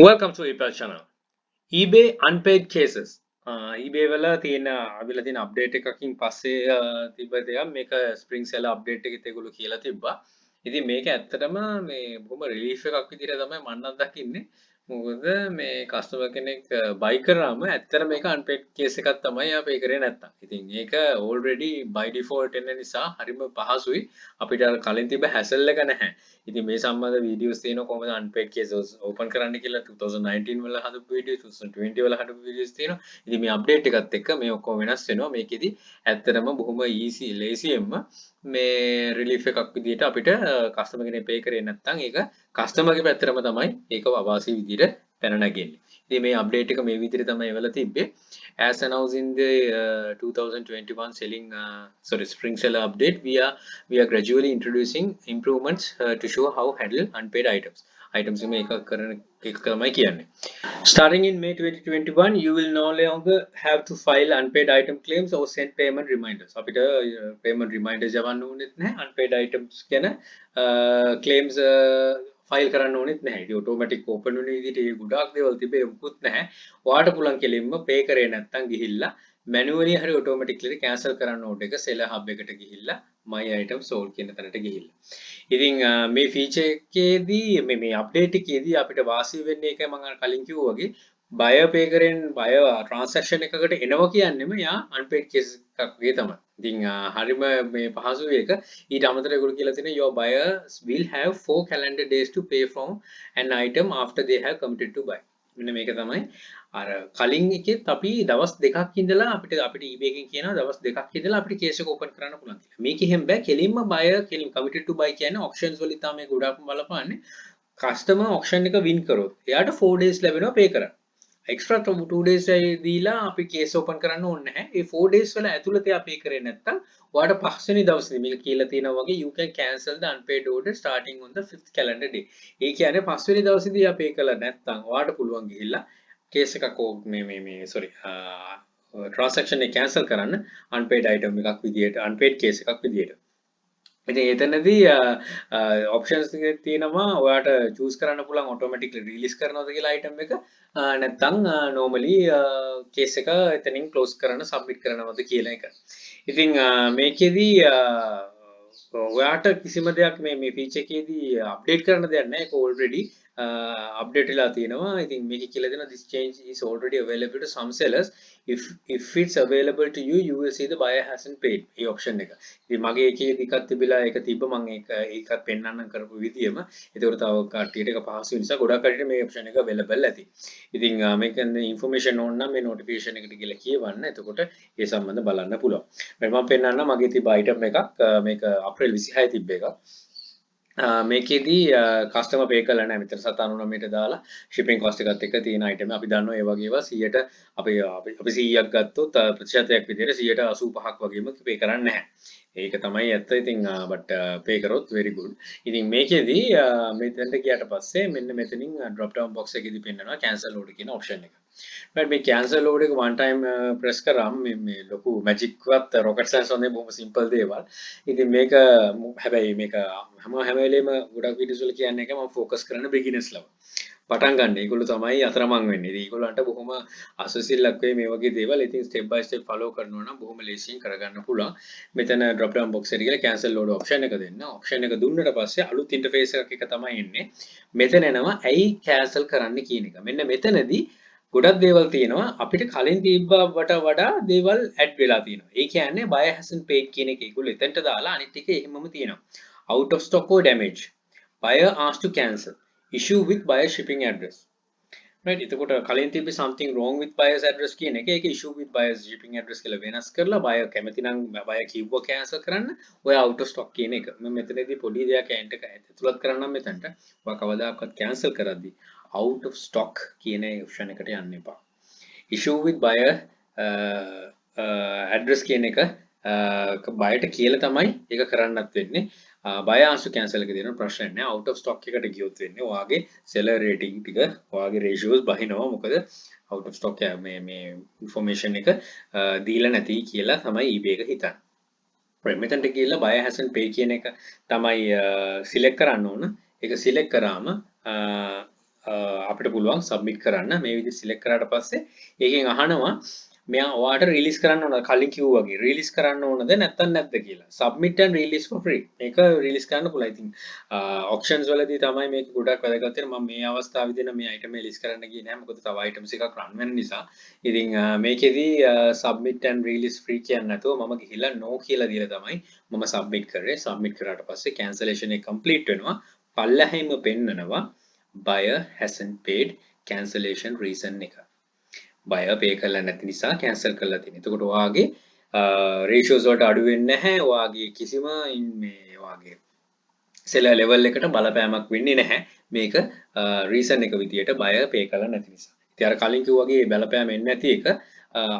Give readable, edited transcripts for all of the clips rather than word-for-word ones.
Welcome to ePal channel. eBay unpaid cases. eBay වල තියෙන අවිල තියෙන අප්ඩේට් එකකින් පස්සේ තිබ්බ දෙයක් මේක ස්ප්‍රින්ග් සෙලර් අප්ඩේට් එකෙත් ඒගොල්ලෝ කියලා තිබ්බා. ඉතින් මේක ඇත්තටම මේ බොහොම රිලීෆ් එකක් විදිහට තමයි මම නම් දකින්නේ. මොකද මේ කස්ටමර් කෙනෙක් බයි කරාම ඇත්තට මේක unpaid case එකක් තමයි ආ පේ කරේ නැත්තම්. ඉතින් ඒක already by default එන නිසා හරිම පහසුයි. අපිට අර කලින් තිබ්බ hassle එක නැහැ. ඉතින් මේ සම්බන්ධ වීඩියෝස් තියෙනවා කොහොමද unpaid cases open කරන්න කියලා 2019 වල හදපු වීඩියෝ 2020 වල හදපු වීඩියෝස් තියෙනවා. ඉතින් මේ අප්ඩේට් එකත් එක්ක මේ ඔක්කොම වෙනස් වෙනවා. මේකෙදි ඇත්තටම බොහොම easy lazyයෙන්ම මේ රිලීෆ් එකක් විදිහට අපිට කස්ටමර් කෙනෙක් පේ කරේ නැත්නම් ඒක කස්ටමර්ගේ පැත්තටම තමයි ඒක අවාසි විදිහට පැන නැගෙන්නේ. ඉතින් මේ අප්ඩේට් එක මේ විදිහට තමයි එවලා තිබ්බේ. As announced in the 2021 spring seller update, we are gradually introducing improvements to show how handle unpaid items. Items මේක කරන එක තමයි කියන්නේ. Starting in May 2021, you will no longer have to file unpaid item claims or send payment reminders. අපිට payment reminders යවන්න ඕනෙත් නැහැ. Unpaid items ගැන claims ෆයිල් කරන්න ඕනෙත් නැහැ. ඉතින් ඔටෝමැටික් ඕපන් වෙන විදිහට ඒ ගොඩාක් දේවල් තිබේ මුකුත් නැහැ. ඔයාට පුළුවන් කෙලින්ම පේ කරේ නැත්නම් ගිහිල්ලා මැනුවලි හරි ඔටෝමැටික්ලි කැන්සල් කරන්න ඕන එක සෙලර් හබ් එකට ගිහිල්ලා my item sold කියන තැනට ගිහිල්ලා. ඉතින් මේ ෆීචර් එකේදී මේ අප්ඩේට් එකේදී අපිට වාසි වෙන්නේ ඒකයි මම කලින් කිව්වා වගේ buyer pay කරෙන් buyer transaction එකකට එනවා කියන්නේම යා unpaid case එකක් වගේ තමයි. ඉතින් හරිම මේ පහසු එක ඊට අමතරව ඒගොල්ලෝ කියලා තියෙනවා your buyers will have 4 calendar days to pay from an item after they have committed to buy. මෙන්න මේක තමයි අර කලින් එකෙත් අපි දවස් දෙකක් ඉඳලා අපිට eBay එකෙන් කියනවා දවස් දෙකක් ඉඳලා අපිට කේස් එක ඕපන් කරන්න පුළුවන් කියලා. මේක එහෙම බෑ කෙලින්ම buyer කෙලින් committed to buy කියන්නේ auctions වලින් තමයි ගොඩක්ම බලපාන්නේ. customer auction එක win කරොත් එයාට 4 days ලැබෙනවා pay කරන්න. extra 2 days දීලා අපි case open කරන්න ඕනේ නැහැ. ඒ 4 days වල ඇතුළත එයා pay කරේ නැත්තම් ඔයාට පස්වෙනි දවසේ මේක කියලා තියෙනවා වගේ you can cancel the unpaid order starting on the 5th calendar day. ඒ කියන්නේ පස්වෙනි දවසේදී එයා pay කළා නැත්තම් ඔයාට පුළුවන් ගිහිල්ලා case එකක් transaction එක cancel කරන්න unpaid item එකක් විදියට unpaid case එකක් විදියට. ඉතින් එතනදී ඔප්ෂන්ස් තියෙනවා ඔයාට චූස් කරන්න පුළුවන් ඔටෝමැටික්ලි රිලීස් කරනවද කියලා item එක නැත්නම් normally case එක එතනින් close කරන්න submit කරනවද කියලා එක. ඉතින් මේකෙදී ඔයාට කිසිම දෙයක් මේ feature එකේදී update කරන්න දෙයක් නැහැ. ඒක already update වෙලා තියෙනවා. ඉතින් මේක කියලා දෙනවා this change is already available to some sellers. If it's available to you will see the buyer hasn't paid. මේ option එක. ඉතින් මගේ එකේදී එකක් තිබිලා ඒක තිබ්බ මම ඒකත් පෙන්නන්නම් කරපු විදියම. ඒකට තව කට්ටියට එක පහසු නිසා ගොඩක් කට්ටියට මේ option එක available ඇති. ඉතින් මේක information ඕන නම් මේ notification එකට ගිහලා කියවන්න. එතකොට ඒ සම්බන්ධ බලන්න පුළුවන්. මම පෙන්නන්නම් මගේ තිබ්බ item එකක් මේක අප්‍රේල් 26 තිබ්බ එකක්. මේකෙදී කස්ටමර් පේ කළා නැහැ මෙතන 799ට දාලා shipping cost එකත් එක්ක තියෙන item අපි දන්නවා ඒ වගේ ඒවා 100ට අපි 100ක් ගත්තොත් ප්‍රතිශතයක් විදිහට 85ක් වගේම පේ කරන්නේ නැහැ. ඒක තමයි ඇත්ත. ඉතින් but pay කරොත් very good. ඉතින් මේකෙදී මෙතනට ගියාට පස්සේ මෙන්න මෙතනින් drop down box එකේදී පෙන්නනවා cancel order කියන option එක. but මේ cancel order එක one time press කරාම මේ ලොකු magic වත් rocket science වගේ බොහොම simple දේවල්. ඉතින් මේක හැබැයි මේක හැම වෙලේම ගොඩක් videos වල කියන්නේ එක මම focus කරන beginners level. පටන් ගන්න. ඒගොල්ලෝ තමයි අතරමං වෙන්නේ. ඉතින් ඒගොල්ලන්ට බොහොම අසසිල්ලක් වෙයි මේ වගේ දේවල්. ඉතින් step by step follow කරනවා නම් බොහොම ලේසියෙන් කරගන්න පුළුවන්. මෙතන drop down box එකට ගිහලා cancel order option එක දෙන්න. option එක දුන්නට පස්සේ අලුත් interface එකක් තමයි එන්නේ. මෙතන එනවා ඇයි cancel කරන්න කියන එක. මෙන්න මෙතනදී ගොඩක් දේවල් තියෙනවා අපිට කලින් තිබ්බවට වඩා දේවල් add වෙලා තියෙනවා. ඒ කියන්නේ buyer hasn't paid කියන එක ඒගොල්ලෝ එතනට දාලා අනිත් එක එහෙමම තියෙනවා. out of stock or damage. Buyer asked to cancel. Issue with buyer shipping address. Right, එතකොට කලින් තිබ්බේ something wrong with buyer's address කියන එක ඒක issue with buyer's shipping address කියලා වෙනස් කරලා buyer කැමති නම් buyer කිව්වා cancel කරන්න ඔය out of stock කියන එක මම මෙතනදී පොඩි දෙයක් ඇන්ට් එක ඇතුළත් කරන්නම් මෙතනට ඔයා කවදාකවත් cancel කරද්දී out of stock කියන option එකට යන්න එපා. issue with buyer address කියන එක buyer ට කියලා තමයි ඒක කරන්නත් වෙන්නේ. buyer asked to cancel එක දෙන ප්‍රශ්න නැහැ. out of stock එකට ගියොත් වෙන්නේ ඔයාගේ seller rating ටික ඔයාගේ ratios බහිනවා. මොකද out of stock මේ information එක දීලා නැති කියලා තමයි eBay එක හිතන්නේ. right මෙතනට ගිහලා buyer hasn't paid කියන එක තමයි select කරන්න ඕන. ඒක select කරාම අපිට පුළුවන් සබ්මිට් කරන්න. මේ විදිහට සිලෙක්ට් කරාට පස්සේ ඒකෙන් අහනවා මෙයා ඔයාට රිලීස් කරන්න ඕන කලින් කිව්වා වගේ රිලීස් කරන්න ඕනද නැත්නම් නැද්ද කියලා. submit and release for free. මේක රිලීස් කරන්න පුළුවන්. ඉතින් auctions වලදී තමයි මේක ගොඩක් වැදගත් වෙන්නේ. මම මේ අවස්ථාවේදී නම් මේ item රිලීස් කරන්න ගියේ නැහැ. මොකද තව items එකක් run වෙන නිසා. ඉතින් මේකෙදි submit and release free කියන්නේ නැතුව මම ගිහිල්ලා no කියලා දීලා තමයි මම submit කරේ. submit කරාට පස්සේ cancellation එක complete වෙනවා. පල්ලෙහිම පෙන්නනවා buyer hasn't paid cancellation reason එක. buyer pay කරලා නැති නිසා cancel කරලා තියෙනවා. එතකොට ඔයාගේ ratios වලට අඩු වෙන්නේ නැහැ. ඔයාගේ කිසිම මේ ඔයාගේ seller level එකට බලපෑමක් වෙන්නේ නැහැ. මේක reason එක විදියට buyer pay කරලා නැති නිසා. ඉතින් අර කලින් කිව්වා වගේ බලපෑම එන්නේ නැති එක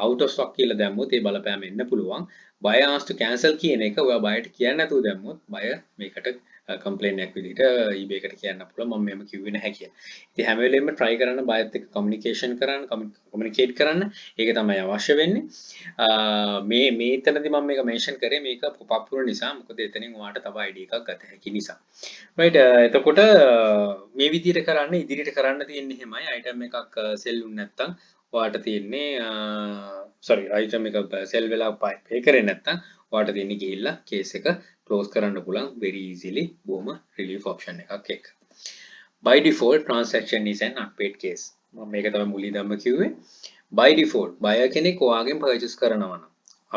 out of stock කියලා දැම්මොත් ඒ බලපෑම එන්න පුළුවන්. buyer asked to cancel කියන එක ඔයා buyer ට කියන්නේ නැතුව දැම්මොත් buyer මේකට කම්ප්ලේන් එකක් විදිහට eBay එකට කියන්න පුළුවන් මම මෙහෙම කිව්වේ නැහැ කියලා. ඉතින් හැම වෙලෙම try කරන්න buyers එක්ක communication කරන්න communicate කරන්න. ඒක තමයි අවශ්‍ය වෙන්නේ. මේතනදී මම මේක mention කරේ මේක pop up වුණ නිසා මොකද එතනින් ඔයාලට තව ID එකක් ගත හැකි නිසා. right එතකොට මේ විදිහට කරන්න ඉදිරියට කරන්න තියෙන්නේ එහෙමයි item එකක් sell වුනේ නැත්නම් ඔයාලට තියෙන්නේ sorry item එක sell වෙලා pay කරේ නැත්නම් ඔයාලට තියෙන්නේ ගිහිල්ලා case එක close කරන්න පුළුවන් very easily බොහොම relief option එකක් එක්ක. By default transaction is an unpaid case. මම මේක තමයි මුලින්දම කිව්වේ. By default buyer කෙනෙක් ඔයාගෙන් purchase කරනවා නම්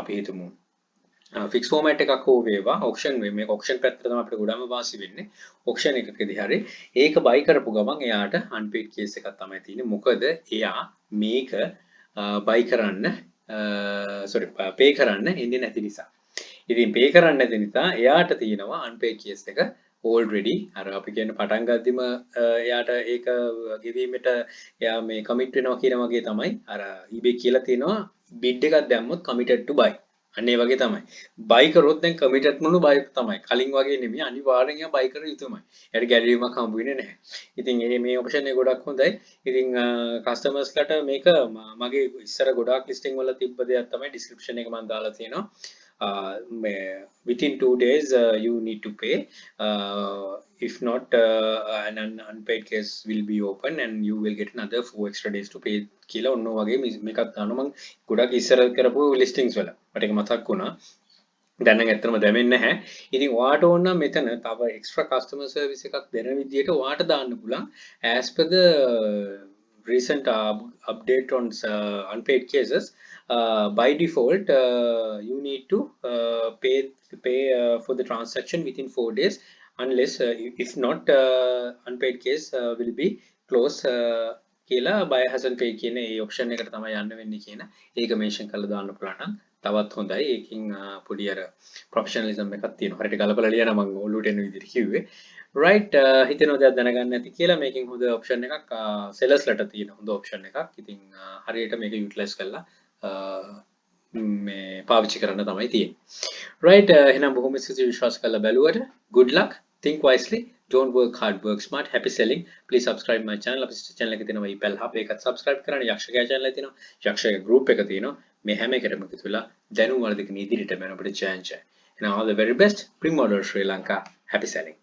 අපි හිතමු fix format එකක් හෝ වේවා auction වේ මේක auction පැත්තට තමයි අපිට ගොඩම වාසි වෙන්නේ. auction එකකදී හරි ඒක buy කරපු ගමන් එයාට unpaid case එකක් තමයි තියෙන්නේ. මොකද එයා මේක buy කරන්න sorry pay කරන්න ඉන්නේ නැති නිසා. ඉතින් pay කරන්න නැති නිසා එයාට තියෙනවා unpaid case එක already අර අපි කියන පටන් ගද්දිම එයාට ඒක ගෙවීමට එයා මේ commit වෙනවා කියන වගේ තමයි අර eBay කියලා තියෙනවා bid එකක් දැම්මොත් committed to buy අන්න ඒ වගේ තමයි buy කරොත් දැන් committed මොන buy තමයි කලින් වගේ නෙමෙයි අනිවාර්යෙන් එයා buy කර යුතුමයි එයාට ගැලවීමක් හම්බ වෙන්නේ නැහැ ඉතින් මේ option එක ගොඩක් හොඳයි ඉතින් customers ලට මේක මගේ ඉස්සර ගොඩාක් listing වල තිබ්බ දෙයක් තමයි description එක මම දාලා තියෙනවා within 2 days you need to pay if not an unpaid case will be open and you will get another 4 extra days to pay කියලා ඔන්න වගේ මේකක් ගන්න මම ගොඩක් ඉස්සර කරපු listings වල මට ඒක මතක් වුණා දැන් නම් ඇත්තටම දැනෙන්නේ නැහැ ඉතින් ඔයාට ඕන නම් මෙතන තව extra customer service එකක් දෙන විදියට ඔයාට දාන්න පුළුවන් as per the recent update on unpaid cases by default you need to pay for the transaction within 4 days unless if not unpaid case will be closed කියලා buyer hasn't paid කියන ඒ option එකට තමයි යන්න වෙන්නේ කියන ඒක mention කරලා දාන්න පුළුවන් නම් තවත් හොඳයි ඒකින් පොඩි අර professionalism එකක් තියෙනවා හරියට ගලපලා ලියන මම ඔලුවට එන විදිහට කිව්වේ right හිතෙනවා දෙයක් දැනගන්න ඇති කියලා මේකෙන් හොඳ option එකක් sellers ලට තියෙන හොඳ option එකක් ඉතින් හරියට මේක utilize කරලා මේ පාවිච්චි කරන්න තමයි තියෙන්නේ right එහෙනම් බොහොම ස්තුතියි විශ්වාස කරලා බැලුවට good luck think wisely don't work hard work smart happy selling please subscribe my channel අපේ channel එකේ තියෙනවා email hub ඒකත් subscribe කරන්න යක්ෂකයා channel එකේ තියෙනවා යක්ෂකයා group එක තියෙනවා මේ හැම එකටම එකතු වෙලා දැනුම වර්ධක නීතියට යන අපිට chance එක and all the very best pre-model Sri Lanka happy selling